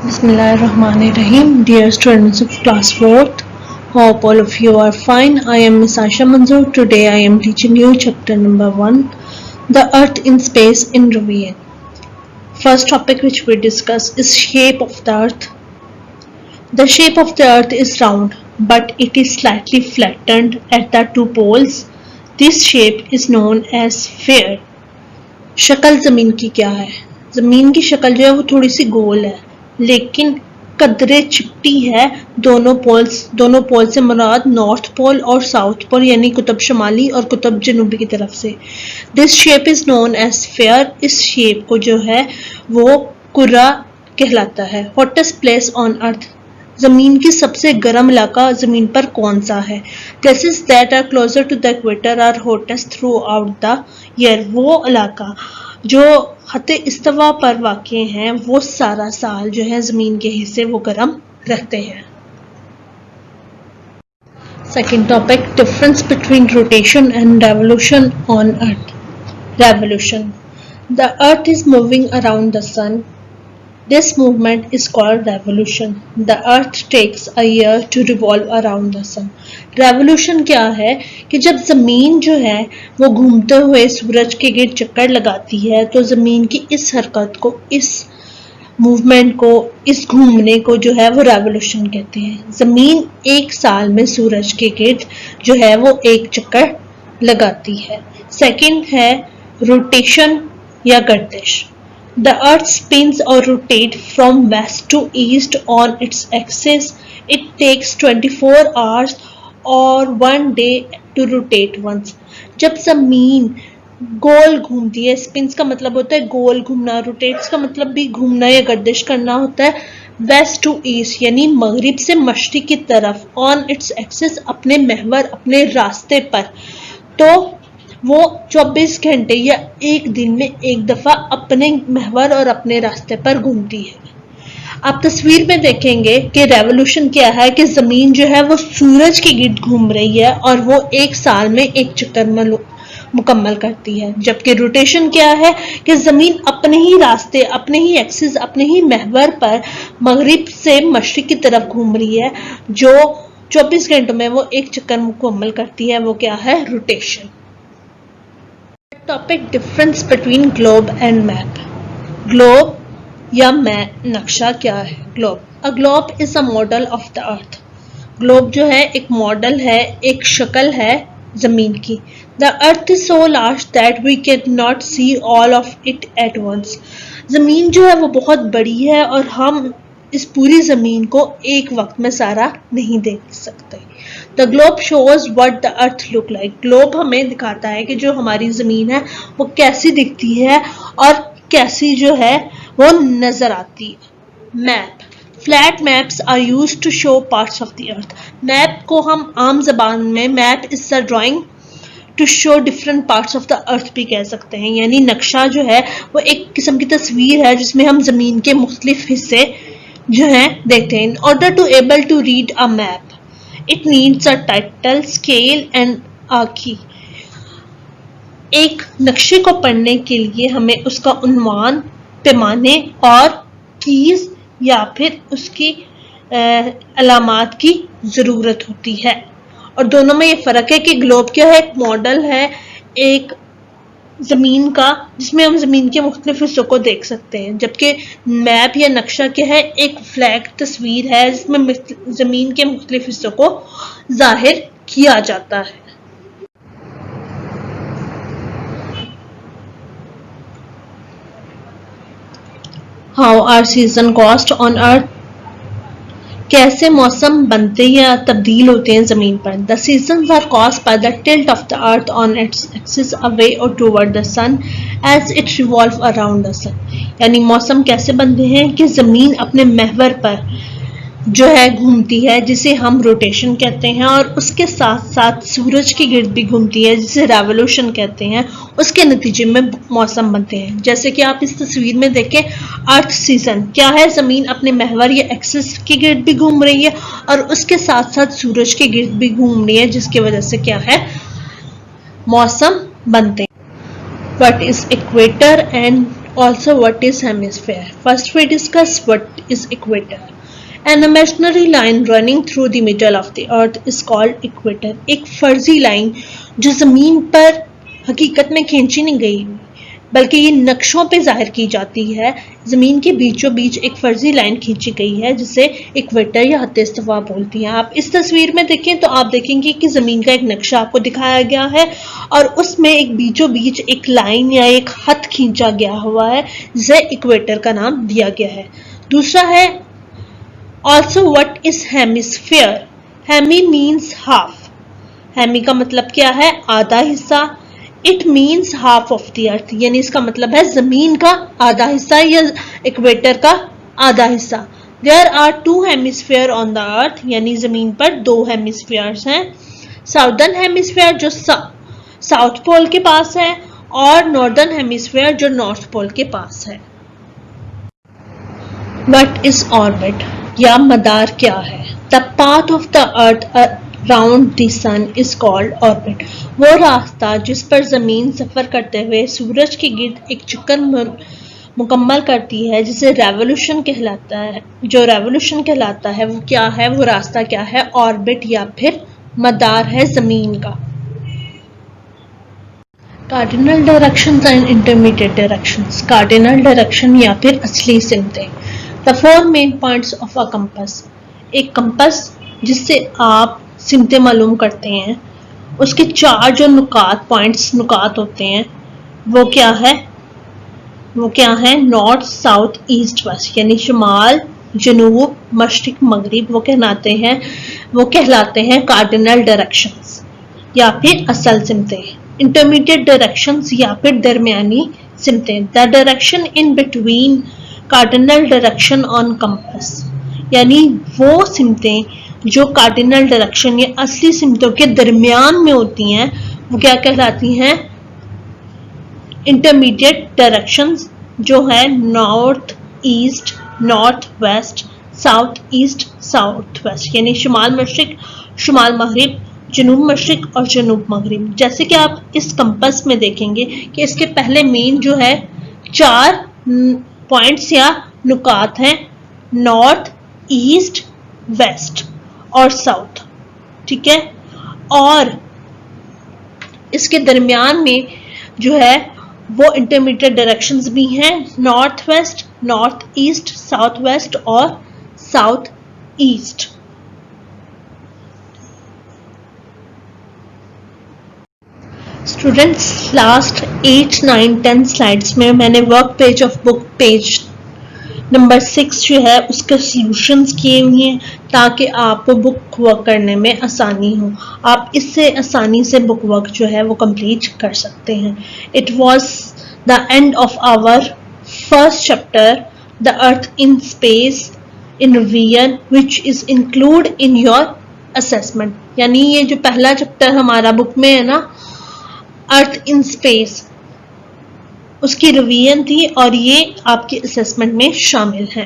Bismillahirrahmanirrahim. Dear students of class 4th, hope all of you are fine. I am Miss Asha Manzoor. Today I am teaching you chapter number 1, The Earth in Space in Review. First topic which we discuss is shape of the Earth. The shape of the Earth is round, but it is slightly flattened at the two poles. This shape is known as sphere. शक्ल ज़मीन की क्या है? ज़मीन की शक्ल जो है वो थोड़ी सी गोल है, लेकिन कदरे चिपटी है दोनों पोल से मुराद नॉर्थ पोल और साउथ पोल यानी कुतुब शुमाली और कुतुब जनूबी की तरफ से. This shape is known as sphere. इस शेप को जो है वो कुर्रा कहलाता है. Hottest place on earth. जमीन की सबसे गर्म इलाका जमीन पर कौन सा है? Places that are closer to the equator are hottest throughout the year. वो इलाका जो खत्ते इस्तिवा पर वाक़े हैं वो सारा साल जो है ज़मीन के हिस्से वो गर्म रखते हैं. Second topic, difference between rotation and revolution on earth. Revolution. The earth is moving around the sun. This movement is called revolution. The earth takes a year to revolve around the sun. Revolution क्या है कि जब ज़मीन जो है वो घूमते हुए सूरज के गिर्द चक्कर लगाती है तो ज़मीन की इस हरकत को, इस मूवमेंट को, इस घूमने को जो है वो रेवोल्यूशन कहते हैं. ज़मीन एक साल में सूरज के गिर्द जो है वो एक चक्कर लगाती है. सेकंड है रोटेशन या गर्दिश. The earth spins or rotates from west to east on its axis. It takes 24 hours or 1 day to rotate once. जब ज़मीन गोल घूमती है, स्पिन्स का मतलब होता है गोल घूमना, रोटेट्स का मतलब भी घूमना या गर्दिश करना होता है. वेस्ट टू ईस्ट यानी मगरिब से मशरिक की तरफ, ऑन इट्स एक्सिस अपने महवर, अपने रास्ते पर, तो वो 24 घंटे या एक दिन में एक दफ़ा अपने महवर और अपने रास्ते पर घूमती है. आप तस्वीर में देखेंगे कि रेवोल्यूशन क्या है कि ज़मीन जो है वो सूरज के गिर्द घूम रही है और वो एक साल में एक चक्कर मुकम्मल करती है. जबकि रोटेशन क्या है कि ज़मीन अपने ही रास्ते, अपने ही एक्सिस, अपने ही महवर पर मगरिब से मशरिक की तरफ घूम रही है, जो 24 घंटों में वो एक चक्कर मुकम्मल करती है. वो क्या है? Rotation. Topic, difference between globe and map. Globe या मैप नक्शा क्या है? Globe. A globe is a model of the earth. Globe जो है एक मॉडल है, एक शक्ल है जमीन की. The earth is so large that we can not see all of it at once. जमीन जो है वो बहुत बड़ी है और हम इस पूरी जमीन को एक वक्त में सारा नहीं देख सकते. The globe shows what the earth look like. Globe हमें दिखाता है कि जो हमारी ज़मीन है वो कैसी दिखती है और कैसी जो है वो नज़र आती है. Map. Flat maps are used to show parts of the earth. Map को हम आम जबान में map is a drawing to show different parts of the earth भी कह सकते हैं. यानी नक्शा जो है वो एक किस्म की तस्वीर है जिसमें हम ज़मीन के मुख्तलिफ हिस्से जो है देखते हैं. In order to able to read a map it needs a title, scale and a key. एक नक्शे को पढ़ने के लिए हमें उसका उन्वान, पैमाने और कीज या फिर उसकी अलामात की ज़रूरत होती है. और दोनों में ये फ़र्क है कि ग्लोब क्या है? एक मॉडल है एक ज़मीन का जिसमें हम ज़मीन के मुख्तलिफ हिस्सों को देख सकते हैं, जबकि मैप या नक्शा क्या है? एक फ्लैग तस्वीर है जिसमें ज़मीन के मुख्तलिफ हिस्सों को जाहिर किया जाता है. How are season caused on earth. कैसे मौसम बनते या तब्दील होते हैं ज़मीन पर. The seasons are caused by the tilt of the earth on its axis away और toward the sun as it revolve around the sun. यानी मौसम कैसे बनते हैं कि ज़मीन अपने महवर पर जो है घूमती है जिसे हम रोटेशन कहते हैं, और उसके साथ साथ सूरज के गिर्द भी घूमती है जिसे रेवोल्यूशन कहते हैं. उसके नतीजे में मौसम बनते हैं. जैसे कि आप इस तस्वीर में देखें, अर्थ सीजन क्या है? ज़मीन अपने महवर या एक्सिस के गिर्द भी घूम रही है और उसके साथ साथ सूरज के गिर्द भी घूम रही है, जिसकी वजह से क्या है? मौसम बनते हैं. What is equator and Also, what is hemisphere? First we discuss what is equator. An imaginary line running through the middle of the earth is called equator. एक फर्जी लाइन जो जमीन पर हकीकत में खींची नहीं गई बल्कि ये नक्शों पे जाहिर की जाती है। जमीन के बीचों बीच एक फर्जी लाइन खींची गई है जिसे इक्वेटर या खत्ते इस्तिवा बोलती हैं। आप इस तस्वीर में देखें तो आप देखेंगे कि जमीन का एक नक्शा आपको दिखाया गया है और उसमें एक बीचों बीच एक लाइन या एक खत खींचा गया हुआ है जिसे इक्वेटर का नाम दिया गया है। दूसरा है also what is hemisphere? Hemi means half. Hemi का मतलब क्या है? आधा हिस्सा। It means half of the earth, यानी इसका मतलब है जमीन का आधा हिस्सा या इक्वेटर का आधा हिस्सा। There are two hemisphere on the earth, यानी जमीन पर दो हेमिस्फीयर्स हैं। साउदर्न हेमिस्फीयर जो साउथ पोल के पास है और नॉर्दर्न हेमिस्फीयर जो नॉर्थ पोल के पास है। व्हाट इज ऑर्बिट या मदार क्या है? The path of the earth round the sun is called orbit. वो रास्ता जिस पर जमीन सफर करते हुए सूरज के गिर्द एक चक्कर मुकम्मल करती है जिसे रेवोल्यूशन कहलाता है। जो रेवोल्यूशन कहलाता है वो क्या है? वो रास्ता क्या है? ऑर्बिट या फिर मदार है जमीन का। Cardinal directions and intermediate directions. Cardinal direction या फिर असली सिमतें। The four main points of a compass. एक कंपास जिससे आप सिमतें मालूम करते हैं, उसके चार जो नुकात होते हैं वो क्या है? नॉर्थ साउथ ईस्ट वेस्ट, यानी शुमाल जनूब मशरिक मगरिब वो कहलाते हैं कार्डिनल डायरेक्शंस या फिर असल सिमतें। इंटरमीडिएट डायरेक्शंस या फिर दरमियानी सिमतें। The direction in between cardinal direction on compass, यानी वो सिमतें जो कार्डिनल डायरेक्शन या असली सिमतों के दरमियान में होती हैं वो क्या कहलाती हैं? इंटरमीडिएट डायरेक्शंस, जो है north east north west, south east south waste, यानी शुमाल मशरिक शुमाल मगरिब, जनूब मशरिक और जनूब मगरिब। जैसे कि आप इस कंपास में देखेंगे कि इसके पहले मेन जो है चार पॉइंट्स या नुकात हैं, नॉर्थ ईस्ट वेस्ट और साउथ, ठीक है। और इसके दरमियान में जो है वो इंटरमीडिएट डायरेक्शंस भी हैं, north west north east south west और south east. Students, last 8, 9, 10 slides में मैंने work page of book page number 6 जो है उसके सॉल्यूशंस किए हुए हैं ताकि आपको बुक वर्क करने में आसानी हो। आप इससे आसानी से बुक वर्क जो है वो कंप्लीट कर सकते हैं। It was the end of our first chapter, the earth in space in revision which is include in your assessment. यानी ये जो पहला चैप्टर हमारा बुक में है ना, अर्थ इन स्पेस, उसकी रिवीजन थी और ये आपके असेसमेंट में शामिल है।